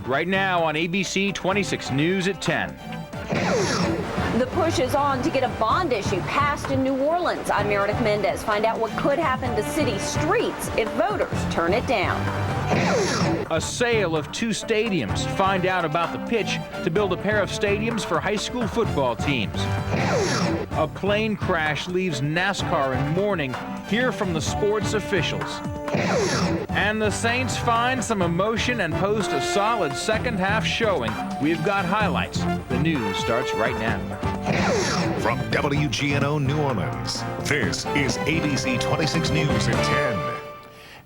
right now on ABC-26 News at 10. The push is on to get a bond issue passed in New Orleans. I'm Meredith Mendez. Find out what could happen to city streets if voters turn it down. A sale of 2 stadiums. Find out about the pitch to build a pair of stadiums for high school football teams. A plane crash leaves NASCAR in mourning. Hear from the sports officials. And the Saints find some emotion and post a solid second-half showing. We've got highlights. The news starts right now. From WGNO New Orleans, this is ABC-26 News at 10.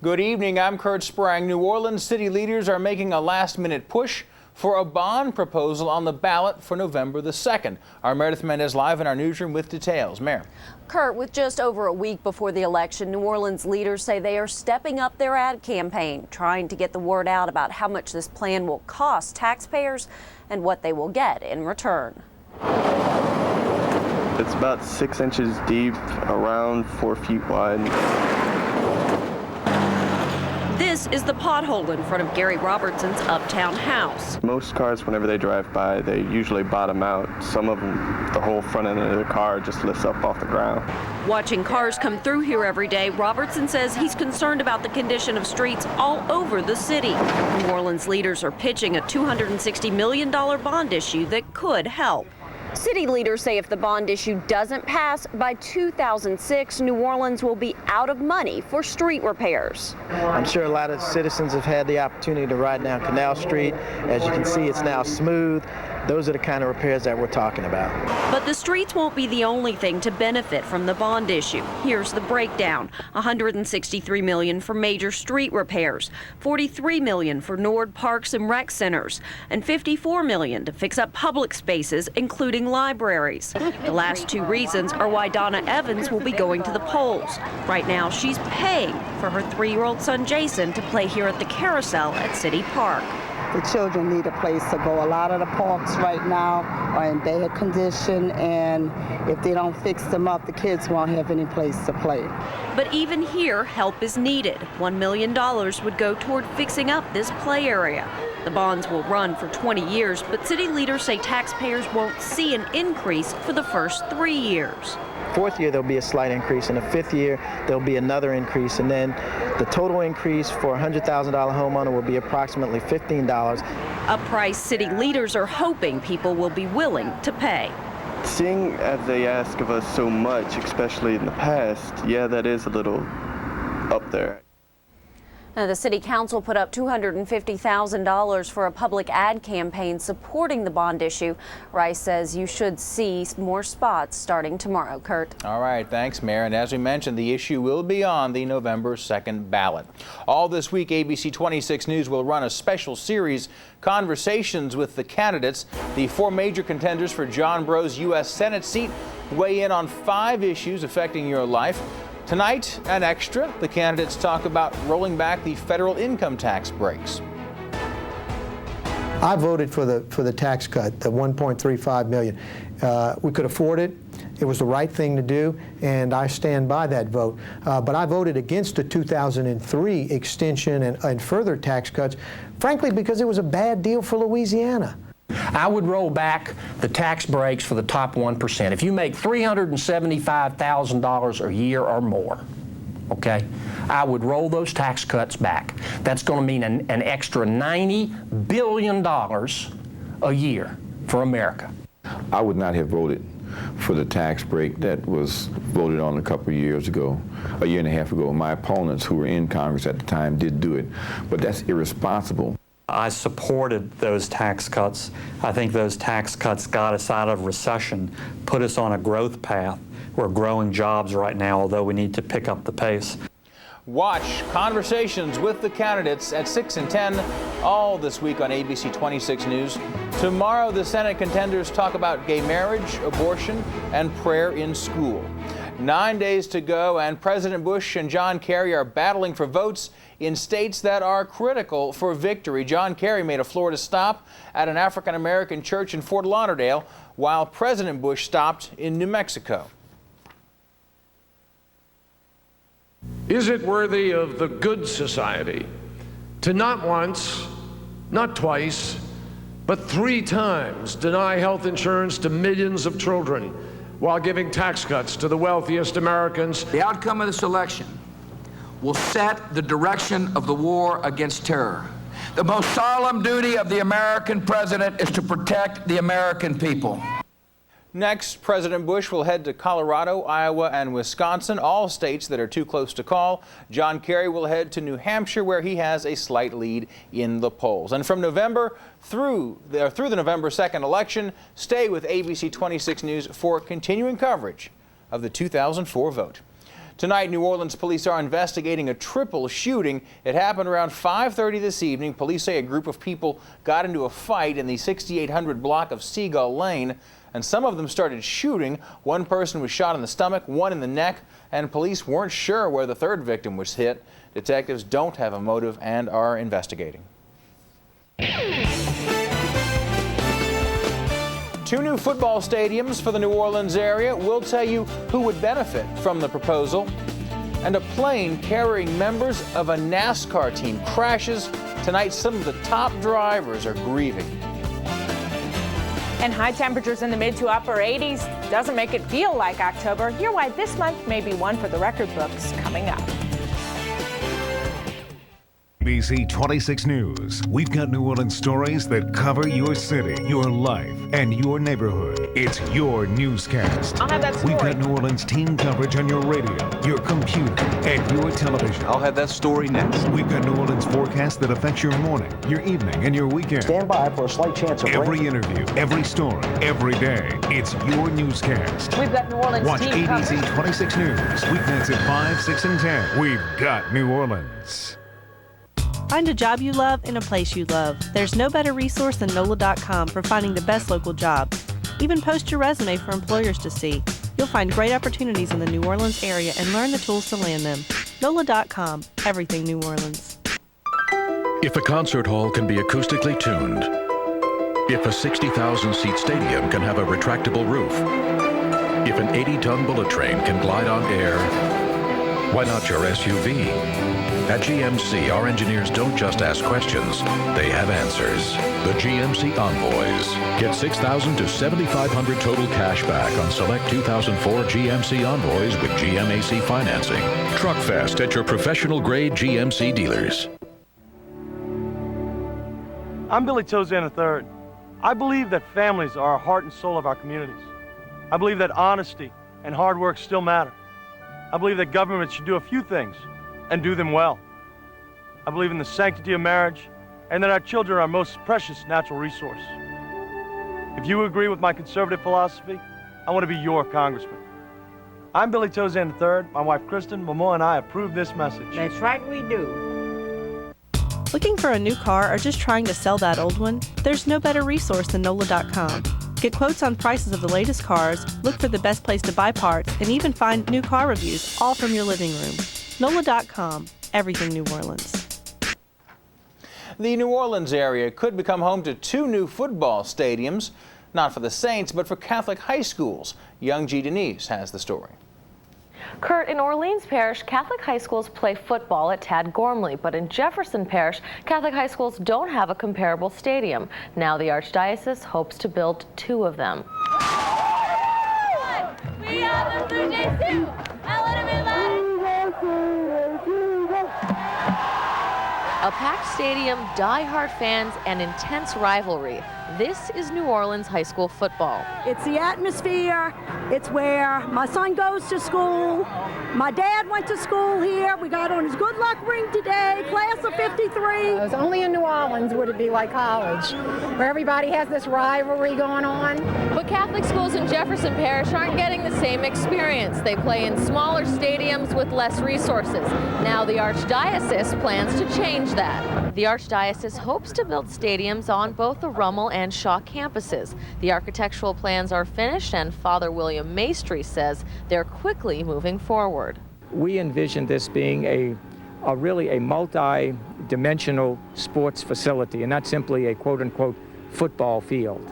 Good evening, I'm Kurt Sprang. New Orleans city leaders are making a last-minute push for a bond proposal on the ballot for November the 2nd. Our Meredith Mendez live in our newsroom with details. Mayor. Kurt, with just over a week before the election, New Orleans leaders say they are stepping up their ad campaign, trying to get the word out about how much this plan will cost taxpayers and what they will get in return. It's about 6 inches deep, around 4 feet wide. This is the pothole in front of Gary Robertson's uptown house. Most cars, whenever they drive by, they usually bottom out. Some of them, the whole front end of the car just lifts up off the ground. Watching cars come through here every day, Robertson says he's concerned about the condition of streets all over the city. New Orleans leaders are pitching a $260 million bond issue that could help. City leaders say if the bond issue doesn't pass by 2006, New Orleans will be out of money for street repairs. I'm sure a lot of citizens have had the opportunity to ride down Canal Street. As you can see, it's now smooth. Those are the kind of repairs that we're talking about. But the streets won't be the only thing to benefit from the bond issue. Here's the breakdown. $163 million for major street repairs, $43 million for Nord Parks and Rec Centers, and $54 million to fix up public spaces, including libraries. The last 2 reasons are why Donna Evans will be going to the polls. Right now, she's paying for her 3-year-old son Jason to play here at the Carousel at City Park. The children need a place to go. A lot of the parks right now are in bad condition, and if they don't fix them up, the kids won't have any place to play. But even here, help is needed. $1 million would go toward fixing up this play area. The bonds will run for 20 years, but city leaders say taxpayers won't see an increase for the first 3 years. 4th year, there'll be a slight increase. In the 5th year, there'll be another increase. And then the total increase for a $100,000 homeowner will be approximately $15. A price city leaders are hoping people will be willing to pay. Seeing as they ask of us so much, especially in the past, yeah, that is a little up there. Now, the city council put up $250,000 for a public ad campaign supporting the bond issue. Rice says you should see more spots starting tomorrow. Kurt. All right, thanks, Mayor. And as we mentioned, the issue will be on the November 2nd ballot. All this week, ABC-26 News will run a special series, Conversations with the Candidates. The 4 major contenders for John Breaux's U.S. Senate seat weigh in on 5 issues affecting your life. Tonight, an extra. The candidates talk about rolling back the federal income tax breaks. I voted for the tax cut, the $1.35 million. We could afford it. It was the right thing to do, and I stand by that vote. But I voted against the 2003 extension and further tax cuts, frankly, because it was a bad deal for Louisiana. I would roll back the tax breaks for the top 1%. If you make $375,000 a year or more, okay, I would roll those tax cuts back. That's going to mean an extra $90 billion a year for America. I would not have voted for the tax break that was voted on a couple of years ago, a year and a half ago. My opponents who were in Congress at the time did do it, but that's irresponsible. I supported those tax cuts. I think those tax cuts got us out of recession, put us on a growth path. We're growing jobs right now, although we need to pick up the pace. Watch Conversations with the Candidates at 6 and 10, all this week on ABC-26 News. Tomorrow, the Senate contenders talk about gay marriage, abortion, and prayer in school. 9 days to go, and President Bush and John Kerry are battling for votes in states that are critical for victory. John Kerry made a Florida stop at an African-American church in Fort Lauderdale, while President Bush stopped in New Mexico. Is it worthy of the good society to not once, not twice, but 3 times deny health insurance to millions of children while giving tax cuts to the wealthiest Americans. The outcome of this election will set the direction of the war against terror. The most solemn duty of the American president is to protect the American people. Next, President Bush will head to Colorado, Iowa, and Wisconsin, all states that are too close to call. John Kerry will head to New Hampshire, where he has a slight lead in the polls. And from November through the November 2nd election, stay with ABC 26 News for continuing coverage of the 2004 vote. Tonight, New Orleans police are investigating a triple shooting. It happened around 5:30 this evening. Police say a group of people got into a fight in the 6800 block of Seagull Lane, and some of them started shooting. One person was shot in the stomach, one in the neck, and police weren't sure where the third victim was hit. Detectives don't have a motive and are investigating. 2 new football stadiums for the New Orleans area. We'll tell you who would benefit from the proposal. And a plane carrying members of a NASCAR team crashes. Tonight, some of the top drivers are grieving. And high temperatures in the mid to upper 80s doesn't make it feel like October. Hear why this month may be one for the record books coming up. ABC 26 News. We've got New Orleans stories that cover your city, your life, and your neighborhood. It's your newscast. I'll have that story. We've got New Orleans team coverage on your radio, your computer, and your television. I'll have that story next. We've got New Orleans forecast that affects your morning, your evening, and your weekend. Stand by for a slight chance of rain. Every interview, every story, every day. It's your newscast. We've got New Orleans Watch team ABC coverage. 26 News, weeknights at 5, 6, and 10. We've got New Orleans. Find a job you love in a place you love. There's no better resource than NOLA.com for finding the best local jobs. Even post your resume for employers to see. You'll find great opportunities in the New Orleans area and learn the tools to land them. NOLA.com, everything New Orleans. If a concert hall can be acoustically tuned, if a 60,000-seat stadium can have a retractable roof, if an 80-ton bullet train can glide on air, why not your SUV? At GMC, our engineers don't just ask questions, they have answers. The GMC Envoys. Get $6,000 to $7,500 total cash back on select 2004 GMC Envoys with GMAC financing. Truck Fest at your professional-grade GMC dealers. I'm Billy Tozan III. I believe that families are our heart and soul of our communities. I believe that honesty and hard work still matter. I believe that government should do a few things and do them well. I believe in the sanctity of marriage and that our children are our most precious natural resource. If you agree with my conservative philosophy, I want to be your congressman. I'm Billy Tozan III. My wife Kristen, Momoa, and I approve this message. That's right, we do. Looking for a new car or just trying to sell that old one? There's no better resource than NOLA.com. Get quotes on prices of the latest cars, look for the best place to buy parts, and even find new car reviews, all from your living room. NOLA.com, everything New Orleans. The New Orleans area could become home to 2 new football stadiums, not for the Saints, but for Catholic high schools. Young G. Denise has the story. Kurt, in Orleans Parish, Catholic high schools play football at Tad Gormley, but in Jefferson Parish, Catholic high schools don't have a comparable stadium. Now the Archdiocese hopes to build 2 of them. We are the Blue Jays too. A packed stadium, die-hard fans, and intense rivalry. This is New Orleans high school football. It's the atmosphere. It's where my son goes to school. My dad went to school here. We got on his good luck ring today, class of 53. It was only in New Orleans would it be like college, where everybody has this rivalry going on. But Catholic schools in Jefferson Parish aren't getting the same experience. They play in smaller stadiums with less resources. Now the Archdiocese plans to change that. The Archdiocese hopes to build stadiums on both the Rummel and Shaw campuses. The architectural plans are finished, and Father William Maestri says they're quickly moving forward. We envision this being a really a multi-dimensional sports facility and not simply a quote-unquote football field.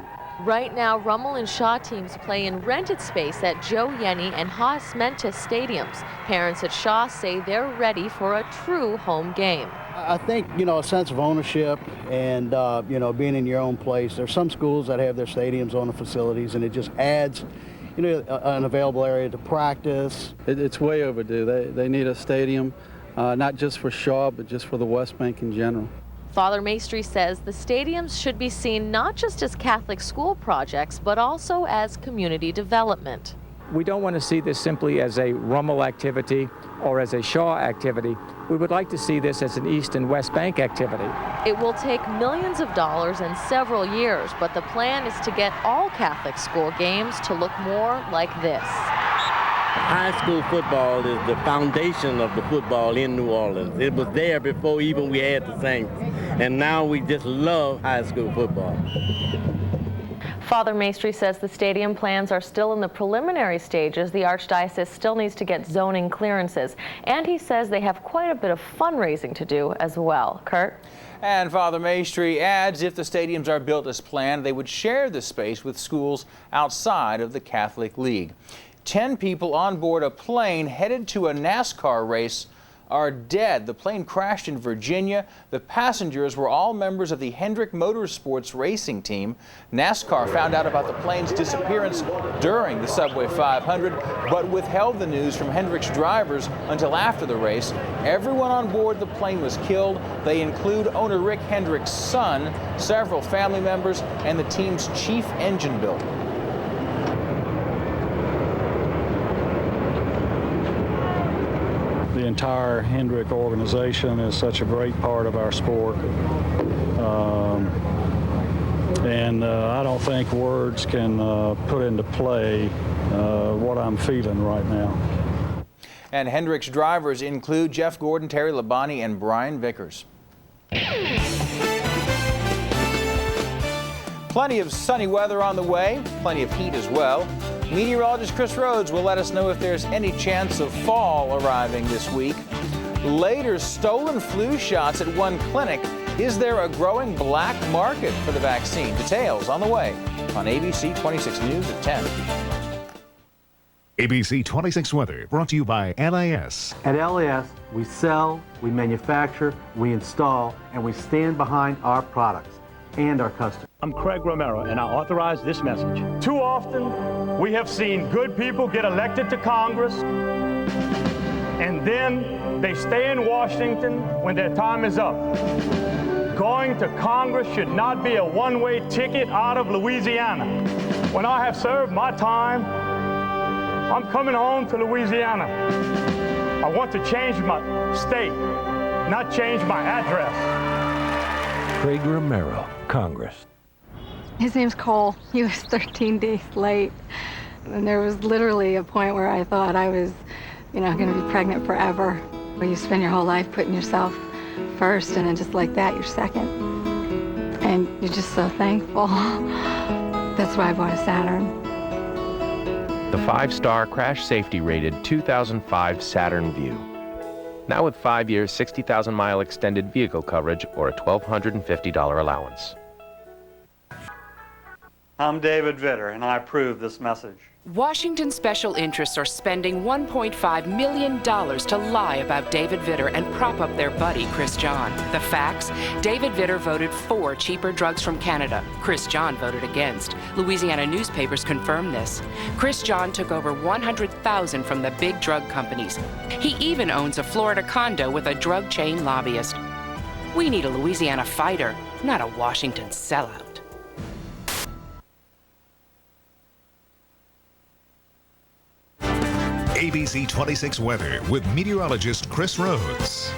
Right now, Rummel and Shaw teams play in rented space at Joe Yenny and Haas Mentis stadiums. Parents at Shaw say they're ready for a true home game. I think, a sense of ownership and, being in your own place. There's some schools that have their stadiums on the facilities, and it just adds, an available area to practice. It's way overdue. They need a stadium, not just for Shaw, but just for the West Bank in general. Father Maestri says the stadiums should be seen not just as Catholic school projects, but also as community development. We don't want to see this simply as a Rummel activity or as a Shaw activity. We would like to see this as an East and West Bank activity. It will take millions of dollars and several years, but the plan is to get all Catholic school games to look more like this. High school football is the foundation of the football in New Orleans. It was there before even we had the Saints, and now we just love high school football. Father Maestri says the stadium plans are still in the preliminary stages. The Archdiocese still needs to get zoning clearances, and he says they have quite a bit of fundraising to do as well. Kurt? And Father Maestri adds if the stadiums are built as planned, they would share the space with schools outside of the Catholic League. 10 people on board a plane headed to a NASCAR race are dead. The plane crashed in Virginia. The passengers were all members of the Hendrick Motorsports racing team. NASCAR found out about the plane's disappearance during the Subway 500, but withheld the news from Hendrick's drivers until after the race. Everyone on board the plane was killed. They include owner Rick Hendrick's son, several family members, and the team's chief engine builder. The entire Hendrick organization is such a great part of our sport. I don't think words can put into play what I'm feeling right now. And Hendrick's drivers include Jeff Gordon, Terry Labonte, and Brian Vickers. Plenty of sunny weather on the way, plenty of heat as well. Meteorologist Chris Rhodes will let us know if there's any chance of fall arriving this week. Later, stolen flu shots at one clinic. Is there a growing black market for the vaccine? Details on the way on ABC 26 News at 10. ABC 26 Weather brought to you by LAS. At LAS, we sell, we manufacture, we install, and we stand behind our products and our customers. I'm Craig Romero, and I authorize this message. Too often, we have seen good people get elected to Congress, and then they stay in Washington when their time is up. Going to Congress should not be a one-way ticket out of Louisiana. When I have served my time, I'm coming home to Louisiana. I want to change my state, not change my address. Craig Romero, Congress. His name's Cole. He was 13 days late. And there was literally a point where I thought I was, going to be pregnant forever. Where you spend your whole life putting yourself first, and then just like that, you're second. And you're just so thankful. That's why I bought a Saturn. The 5-star crash safety rated 2005 Saturn Vue. Now with 5 years, 60,000-mile extended vehicle coverage or a $1,250 allowance. I'm David Vitter, and I approve this message. Washington special interests are spending $1.5 million to lie about David Vitter and prop up their buddy, Chris John. The facts? David Vitter voted for cheaper drugs from Canada. Chris John voted against. Louisiana newspapers confirm this. Chris John took over $100,000 from the big drug companies. He even owns a Florida condo with a drug chain lobbyist. We need a Louisiana fighter, not a Washington sellout. ABC 26 Weather with meteorologist Chris Rhodes.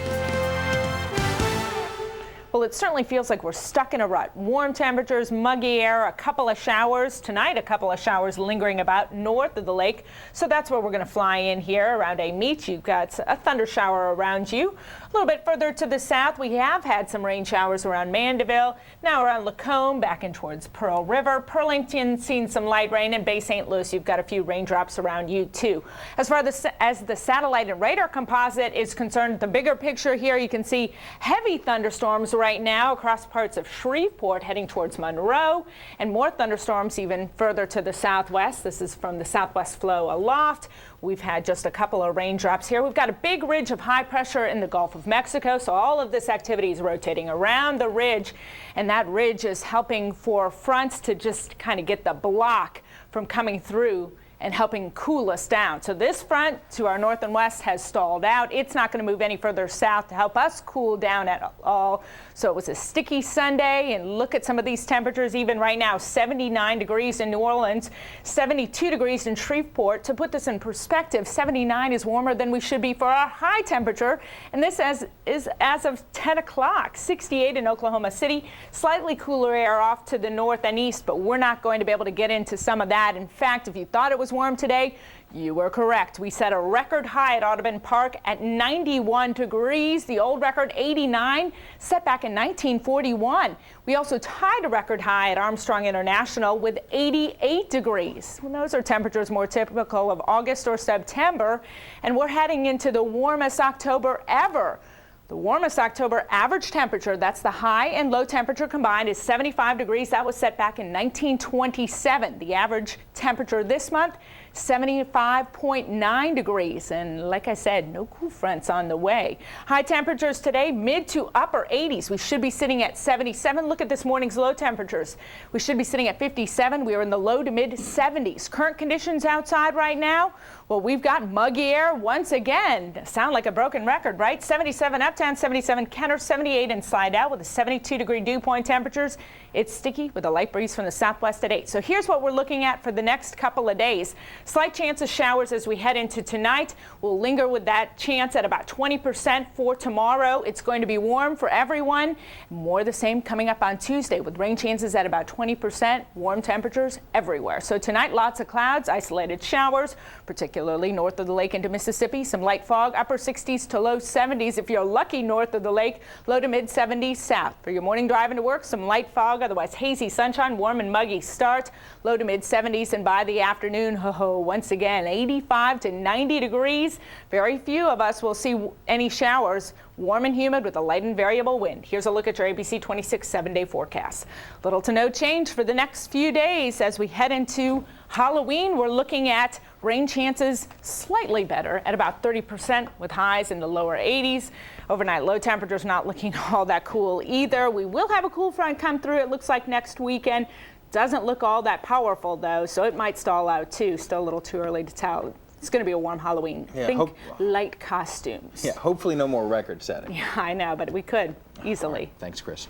Well, it certainly feels like we're stuck in a rut. Warm temperatures, muggy air, a couple of showers. Tonight, a couple of showers lingering about north of the lake. So that's where we're going to fly in here around Amite. You've got a thunder shower around you. A little bit further to the south, we have had some rain showers around Mandeville. Now around Lacombe, back in towards Pearl River. Burlington, seen some light rain. And Bay St. Louis, you've got a few raindrops around you, too. As far as the satellite and radar composite is concerned, the bigger picture here, you can see heavy thunderstorms right right now across parts of Shreveport heading towards Monroe, and more thunderstorms even further to the southwest. This is from the southwest flow aloft. We've had just a couple of raindrops here. We've got a big ridge of high pressure in the Gulf of Mexico, so all of this activity is rotating around the ridge, and that ridge is helping for fronts to just kind of get the block from coming through and helping cool us down. So this front to our north and west has stalled out. It's not going to move any further south to help us cool down at all. So it was a sticky Sunday, and look at some of these temperatures even right now. 79 degrees in New Orleans, 72 degrees in Shreveport. To put this in perspective, 79 is warmer than we should be for our high temperature, and this is as of 10 o'clock. 68 in Oklahoma City, slightly cooler air off to the north and east, but we're not going to be able to get into some of that. In fact, if you thought it was warm today, you were correct. We set a record high at Audubon Park at 91 degrees. The old record, 89, set back in 1941. We also tied a record high at Armstrong International with 88 degrees. Well, those are temperatures more typical of August or September, and we're heading into the warmest October ever. The warmest October average temperature, that's the high and low temperature combined, is 75 degrees. That was set back in 1927. The average temperature this month, 75.9 degrees. And like I said, no cool fronts on the way. High temperatures today, mid to upper 80s. We should be sitting at 77. Look at this morning's low temperatures. We should be sitting at 57. We are in the low to mid 70s. Current conditions outside right now, well, we've got muggy air once again. Sound like a broken record, right? 77 uptown, 77 Kenner, 78 in Slidell with a 72-degree dew point temperatures. It's sticky with a light breeze from the southwest at 8. So here's what we're looking at for the next couple of days. Slight chance of showers as we head into tonight. We'll linger with that chance at about 20% for tomorrow. It's going to be warm for everyone. More the same coming up on Tuesday with rain chances at about 20%, warm temperatures everywhere. So tonight, lots of clouds, isolated showers, particularly north of the lake into Mississippi. Some light fog, upper 60s to low 70s. If you're lucky north of the lake, low to mid 70s south. For your morning driving to work, some light fog, otherwise hazy sunshine, warm and muggy start, low to mid 70s, and by the afternoon, once again, 85 to 90 degrees. Very few of us will see any showers. Warm and humid with a light and variable wind. Here's a look at your ABC-26 7-day forecast. Little to no change for the next few days as we head into Halloween. We're looking at rain chances slightly better at about 30% with highs in the lower 80s. Overnight low temperatures not looking all that cool either. We will have a cool front come through, it looks like next weekend. Doesn't look all that powerful though, so it might stall out too. Still a little too early to tell. It's going to be a warm Halloween. Yeah, Think light costumes. Yeah, hopefully no more record setting. Yeah, I know, but we could easily. Right. Thanks, Chris.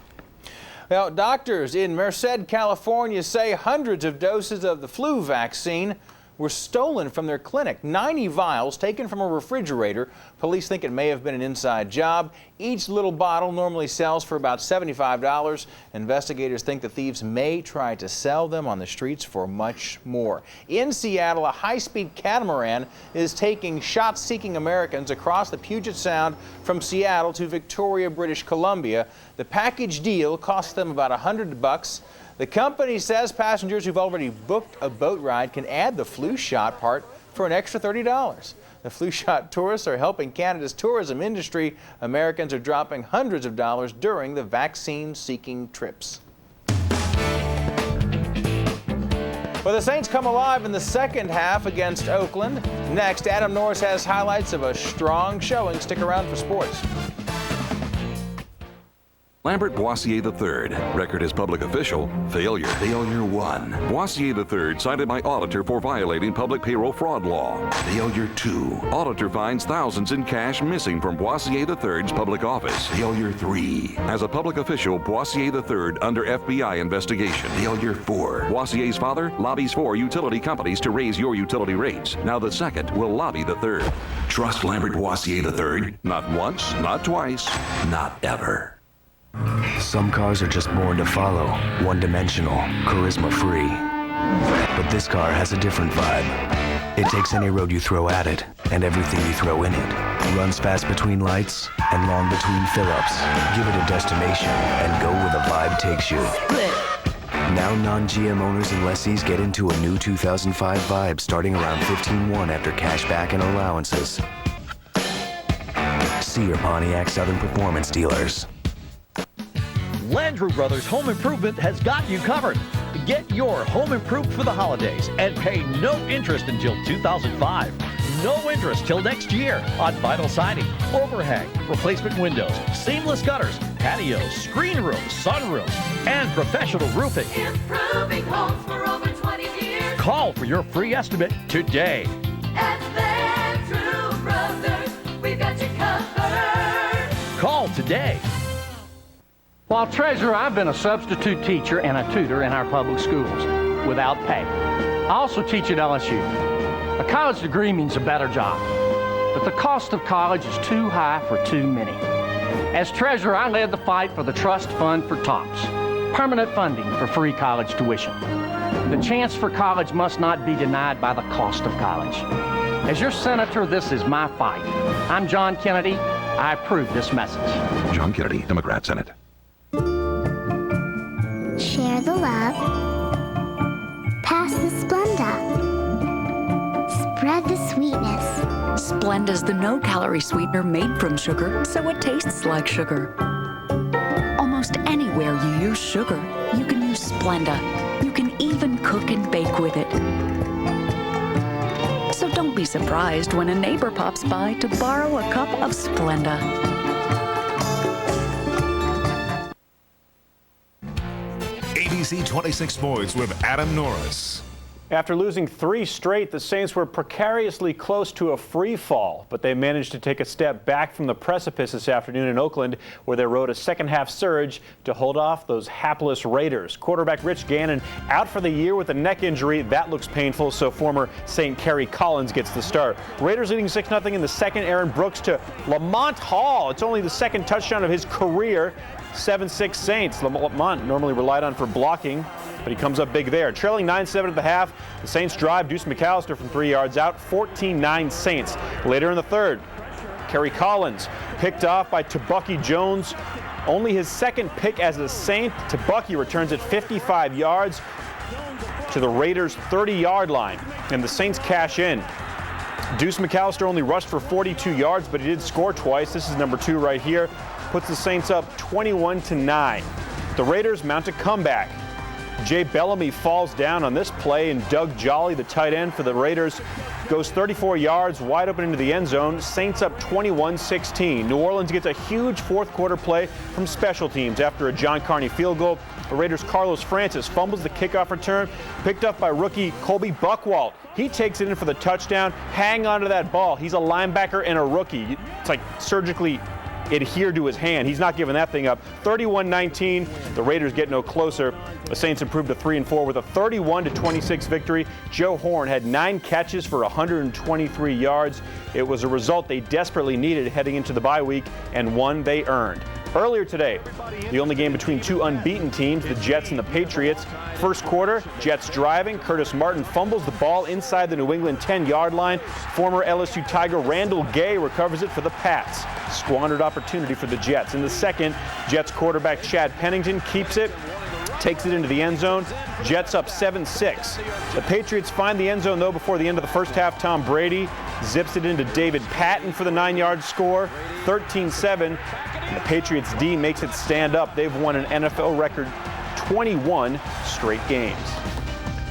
Well, doctors in Merced, California say hundreds of doses of the flu vaccine were stolen from their clinic. 90 vials taken from a refrigerator. Police think it may have been an inside job. Each little bottle normally sells for about $75. Investigators think the thieves may try to sell them on the streets for much more. In Seattle, a high-speed catamaran is taking shot-seeking Americans across the Puget Sound from Seattle to Victoria, British Columbia. The package deal cost them about $100. The company says passengers who've already booked a boat ride can add the flu shot part for an extra $30. The flu shot tourists are helping Canada's tourism industry. Americans are dropping hundreds of dollars during the vaccine-seeking trips. Well, the Saints come alive in the second half against Oakland. Next, Adam Norris has highlights of a strong showing. Stick around for sports. Lambert Boissier III, record as public official, failure. Failure 1. Boissier III cited by auditor for violating public payroll fraud law. Failure 2. Auditor finds thousands in cash missing from Boissier III's public office. Failure 3. As a public official, Boissier III under FBI investigation. Failure 4. Boissier's father lobbies for utility companies to raise your utility rates. Now the second will lobby the third. Trust Lambert Boissier III? Not once, not twice, not ever. Some cars are just born to follow, one-dimensional, charisma-free. But this car has a different vibe. It takes any road you throw at it, and everything you throw in it. Runs fast between lights, and long between fill-ups. Give it a destination, and go where the vibe takes you. Now non-GM owners and lessees get into a new 2005 Vibe starting around $15,100 after cash back and allowances. See your Pontiac Southern Performance dealers. Landrew Brothers Home Improvement has got you covered. Get your home improved for the holidays and pay no interest until 2005. No interest till next year on vinyl siding, overhang, replacement windows, seamless gutters, patios, screen rooms, sunroofs, and professional roofing. Improving homes for over 20 years. Call for your free estimate today. At Landrew Brothers, we've got you covered. Call today. While treasurer, I've been a substitute teacher and a tutor in our public schools without pay. I also teach at LSU. A college degree means a better job, but the cost of college is too high for too many. As treasurer, I led the fight for the trust fund for TOPS, permanent funding for free college tuition. The chance for college must not be denied by the cost of college. As your senator, this is my fight. I'm John Kennedy. I approve this message. John Kennedy, Democrat, Senate. Share the love. Pass the Splenda. Spread the sweetness. Splenda's the no-calorie sweetener made from sugar, so it tastes like sugar. Almost anywhere you use sugar, you can use Splenda. You can even cook and bake with it. So don't be surprised when a neighbor pops by to borrow a cup of Splenda. ABC-26 Sports with Adam Norris. After losing 3 straight, the Saints were precariously close to a free fall, but they managed to take a step back from the precipice this afternoon in Oakland, where they rode a second-half surge to hold off those hapless Raiders. Quarterback Rich Gannon out for the year with a neck injury. That looks painful, so former Saint Kerry Collins gets the start. Raiders leading 6-0 in the second. Aaron Brooks to Lamont Hall. It's only the second touchdown of his career. 7-6 Saints. Lamont normally relied on for blocking, but he comes up big there. Trailing 9-7 at the half, the Saints drive. Deuce McAllister from 3 yards out. 14-9 Saints. Later in the third, Kerry Collins picked off by Tabucky Jones. Only his second pick as a Saint. Tabucky returns at 55 yards to the Raiders' 30-yard line, and the Saints cash in. Deuce McAllister only rushed for 42 yards, but he did score twice. This is number 2 right here. Puts the Saints up 21-9. The Raiders mount a comeback. Jay Bellamy falls down on this play, and Doug Jolly, the tight end for the Raiders, goes 34 yards wide open into the end zone. Saints up 21-16. New Orleans gets a huge fourth-quarter play from special teams after a John Carney field goal. The Raiders' Carlos Francis fumbles the kickoff return, picked up by rookie Colby Buckwalt. He takes it in for the touchdown. Hang on to that ball. He's a linebacker and a rookie. It's like surgically adhered to his hand. He's not giving that thing up. 31-19. The Raiders get no closer. The Saints improved to 3-4 with a 31-26 victory. Joe Horn had 9 catches for 123 yards. It was a result they desperately needed heading into the bye week, and one they earned. Earlier today, the only game between 2 unbeaten teams, the Jets and the Patriots. First quarter, Jets driving. Curtis Martin fumbles the ball inside the New England 10-yard line. Former LSU Tiger Randall Gay recovers it for the Pats. Squandered opportunity for the Jets. In the second, Jets quarterback Chad Pennington keeps it, takes it into the end zone. Jets up 7-6. The Patriots find the end zone, though, before the end of the first half. Tom Brady zips it into David Patton for the 9-yard score, 13-7. And the Patriots D makes it stand up. They've won an NFL record 21 straight games.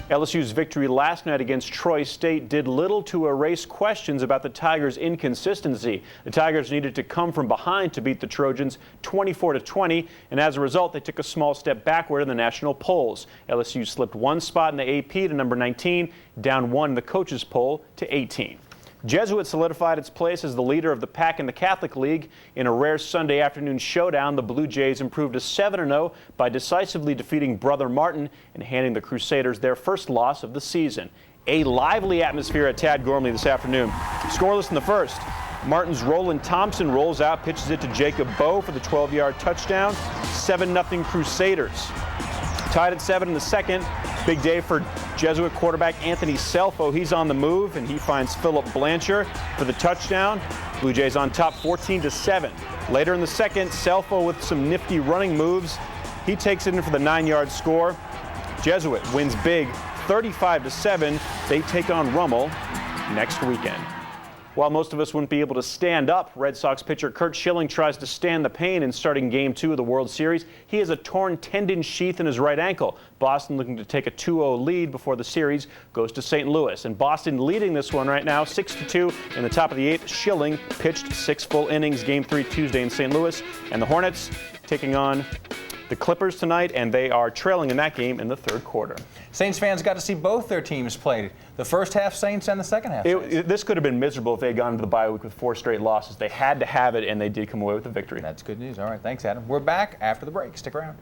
LSU's victory last night against Troy State did little to erase questions about the Tigers' inconsistency. The Tigers needed to come from behind to beat the Trojans 24-20, and as a result, they took a small step backward in the national polls. LSU slipped 1 spot in the AP to number 19, down 1 in the coaches' poll to 18. Jesuit solidified its place as the leader of the pack in the Catholic League. In a rare Sunday afternoon showdown, the Blue Jays improved to 7-0 by decisively defeating Brother Martin and handing the Crusaders their first loss of the season. A lively atmosphere at Tad Gormley this afternoon. Scoreless in the first. Martin's Roland Thompson rolls out, pitches it to Jacob Bowe for the 12-yard touchdown. 7-0 Crusaders. Tied at 7 in the second. Big day for Jesuit quarterback Anthony Selfo. He's on the move, and he finds Philip Blanchard for the touchdown. Blue Jays on top 14-7. Later in the second, Selfo with some nifty running moves. He takes it in for the 9-yard score. Jesuit wins big 35-7. They take on Rummel next weekend. While most of us wouldn't be able to stand up, Red Sox pitcher Curt Schilling tries to stand the pain in starting Game 2 of the World Series. He has a torn tendon sheath in his right ankle. Boston looking to take a 2-0 lead before the series goes to St. Louis. And Boston leading this one right now, 6-2 in the top of the 8th. Schilling pitched 6 full innings, Game 3 Tuesday in St. Louis. And the Hornets taking on the Clippers tonight, and they are trailing in that game in the 3rd quarter. Saints fans got to see both their teams play. The first half Saints and the second half Saints. This could have been miserable if they had gone into the bye week with 4 straight losses. They had to have it, and they did come away with the victory. That's good news. All right, thanks, Adam. We're back after the break. Stick around.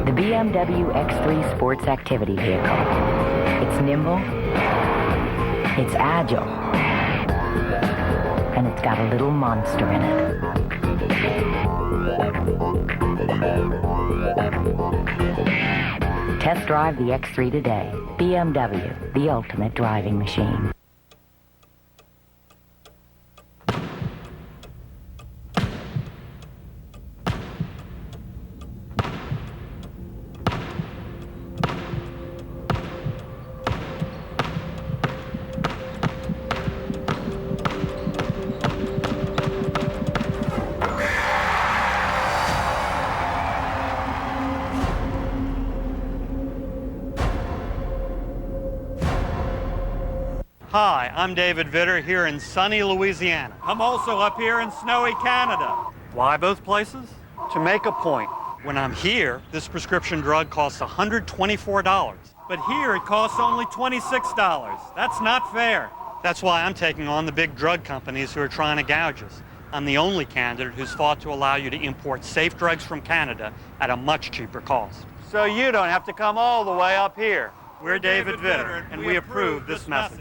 The BMW X3 Sports Activity Vehicle. It's nimble, it's agile, and it's got a little monster in it. Test drive the X3 today. BMW, the ultimate driving machine. Hi, I'm David Vitter here in sunny Louisiana. I'm also up here in snowy Canada. Why both places? To make a point. When I'm here, this prescription drug costs $124. But here it costs only $26. That's not fair. That's why I'm taking on the big drug companies who are trying to gouge us. I'm the only candidate who's fought to allow you to import safe drugs from Canada at a much cheaper cost. So you don't have to come all the way up here. We're David Vitter, and we approve this message.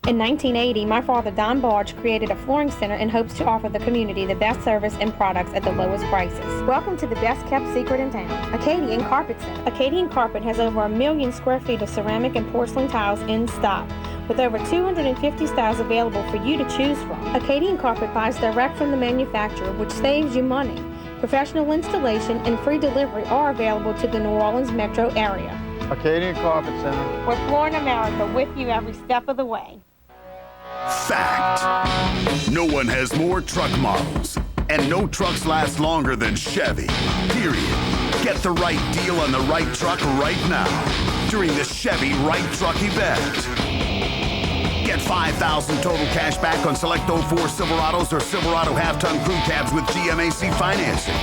In 1980, my father, Don Barge, created a flooring center in hopes to offer the community the best service and products at the lowest prices. Welcome to the best kept secret in town, Acadian Carpet Center. Acadian Carpet has over 1 million square feet of ceramic and porcelain tiles in stock, with over 250 styles available for you to choose from. Acadian Carpet buys direct from the manufacturer, which saves you money. Professional installation and free delivery are available to the New Orleans metro area. Acadian Carpet Center. We're Flooring America with you every step of the way. Fact. No one has more truck models, and no trucks last longer than Chevy. Period. Get the right deal on the right truck right now during the Chevy Right Truck event. Get $5,000 total cash back on select 04 Silverados or Silverado half-ton crew cabs with GMAC financing.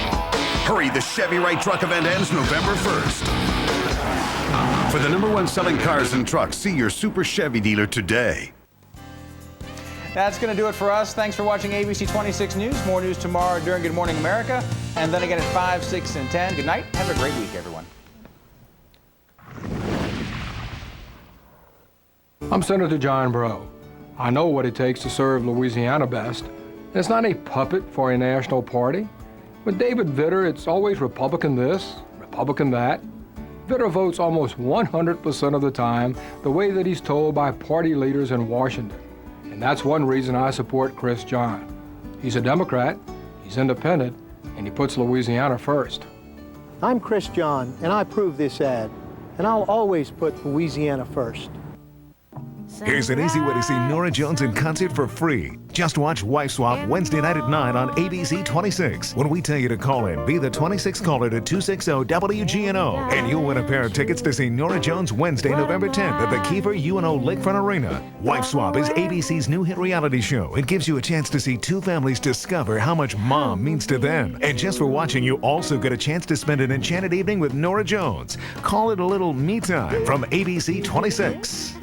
Hurry, the Chevy Right Truck event ends November 1st. For the #1 selling cars and trucks, see your Super Chevy dealer today. That's going to do it for us. Thanks for watching ABC 26 News. More news tomorrow during Good Morning America, and then again at 5, 6, and 10. Good night. Have a great week, everyone. I'm Senator John Breaux. I know what it takes to serve Louisiana best. It's not a puppet for a national party. With David Vitter, it's always Republican this, Republican that. Vitter votes almost 100% of the time the way that he's told by party leaders in Washington. And that's one reason I support Chris John. He's a Democrat, he's independent, and he puts Louisiana first. I'm Chris John, and I approve this ad, and I'll always put Louisiana first. Here's an easy way to see Norah Jones in concert for free. Just watch Wife Swap Wednesday night at 9 on ABC 26. When we tell you to call in, be the 26th caller to 260 WGNO, and you'll win a pair of tickets to see Norah Jones Wednesday, November 10th at the Kiefer UNO Lakefront Arena. Wife Swap is ABC's new hit reality show. It gives you a chance to see two families discover how much mom means to them. And just for watching, you also get a chance to spend an enchanted evening with Norah Jones. Call it a little me time from ABC 26.